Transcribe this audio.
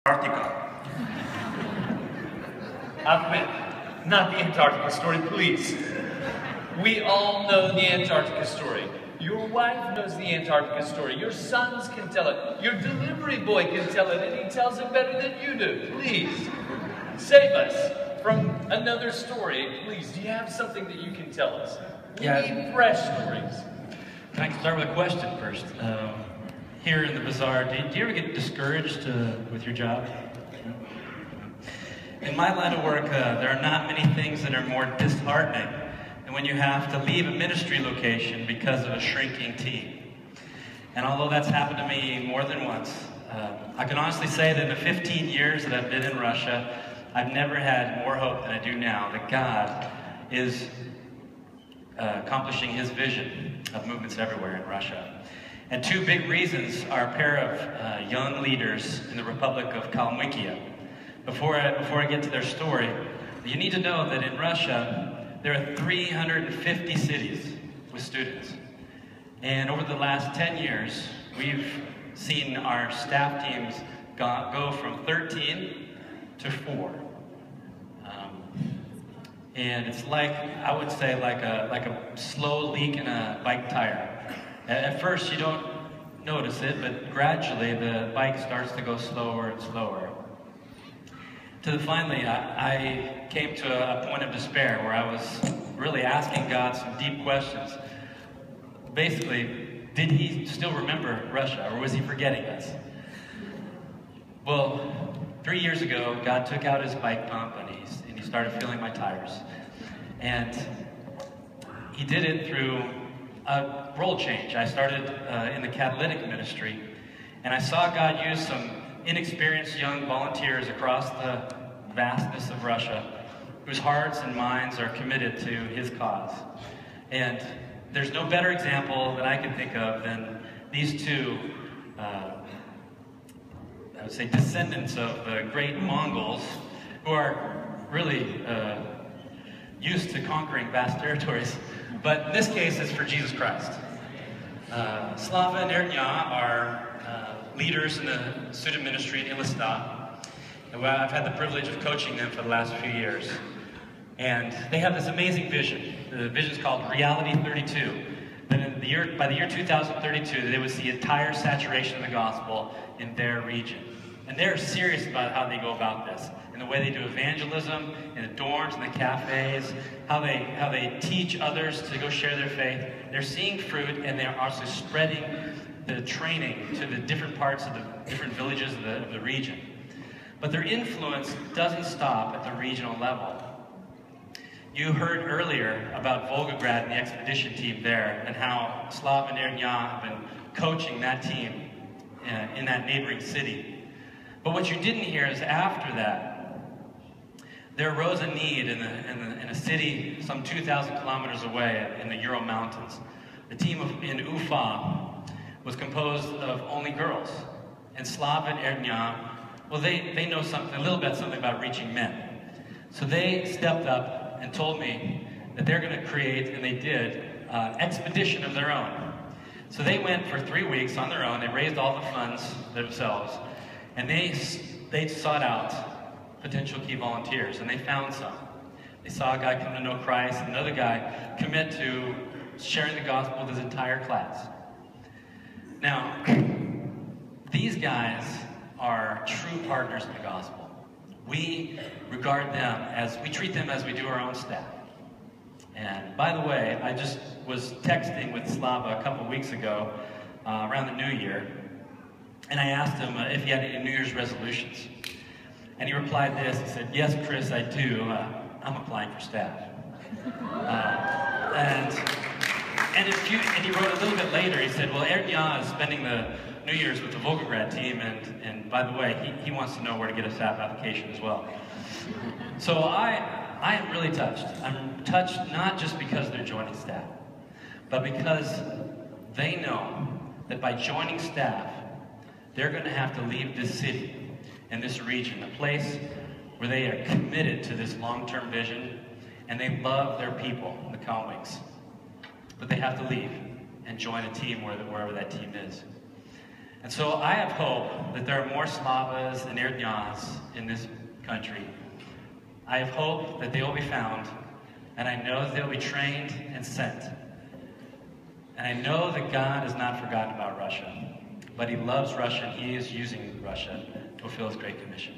Antarctica. Ahmed, not the Antarctica story, please. We all know the Antarctica story. Your wife knows the Antarctica story. Your sons can tell it. Your delivery boy can tell it, and he tells it better than you do. Please, save us from another story. Please, do you have something that you can tell us? We need fresh stories. Can I start with a question first? Here in the bazaar, do you ever get discouraged with your job? In my line of work, there are not many things that are more disheartening than when you have to leave a ministry location because of a shrinking team. And although that's happened to me more than once, I can honestly say that in the 15 years that I've been in Russia, I've never had more hope than I do now that God is accomplishing His vision of movements everywhere in Russia. And two big reasons are a pair of young leaders in the Republic of Kalmykia. Before I get to their story, you need to know that in Russia, there are 350 cities with students. And over the last 10 years, we've seen our staff teams go from 13 to 4. And it's like, I would say, like a slow leak in a bike tire. At first, you don't notice it, but gradually the bike starts to go slower and slower. Finally, I came to a point of despair where I was really asking God some deep questions. Basically, did He still remember Russia, or was He forgetting us? Well, 3 years ago, God took out His bike pump and He started filling my tires. And He did it through a role change. I started in the catalytic ministry, and I saw God use some inexperienced young volunteers across the vastness of Russia whose hearts and minds are committed to His cause. And there's no better example that I can think of than these two, I would say, descendants of the great Mongols who are really used to conquering vast territories. But in this case, it's for Jesus Christ. Slava and Ernya are leaders in the student ministry in Elistah. And I've had the privilege of coaching them for the last few years. And they have this amazing vision. The vision is called Reality 32. That by the year 2032, they would see entire saturation of the gospel in their region. And they're serious about how they go about this, in the way they do evangelism, in the dorms, in the cafes, how they teach others to go share their faith. They're seeing fruit, and they're also spreading the training to the different parts of the different villages of the region. But their influence doesn't stop at the regional level. You heard earlier about Volgograd and the expedition team there, and how Slav and Ernya have been coaching that team in that neighboring city. But what you didn't hear is after that, there arose a need in a city some 2,000 kilometers away in the Ural Mountains. The team in Ufa was composed of only girls. And Slav and Ernya, well, they know a little bit about reaching men. So they stepped up and told me that they're going to create, and they did, an expedition of their own. So they went for 3 weeks on their own. They raised all the funds themselves. And they sought out potential key volunteers, and they found some. They saw a guy come to know Christ, and another guy commit to sharing the gospel with his entire class. Now, these guys are true partners in the gospel. We regard them we treat them as we do our own staff. And by the way, I just was texting with Slava a couple weeks ago, around the New Year, and I asked him if he had any New Year's resolutions. And he replied this, he said, "Yes, Chris, I do. I'm applying for staff." And he wrote a little bit later, he said, "Well, Ernya is spending the New Year's with the Volgograd team, and by the way, he wants to know where to get a staff application as well." So I am really touched. I'm touched not just because they're joining staff, but because they know that by joining staff, they're going to have to leave this city and this region, a place where they are committed to this long-term vision, and they love their people, the Kalmyks. But they have to leave and join a team wherever that team is. And so I have hope that there are more Slavas and Erdjans in this country. I have hope that they will be found, and I know that they will be trained and sent. And I know that God has not forgotten about Russia, but he loves Russia, and he is using Russia to fulfill his great commission.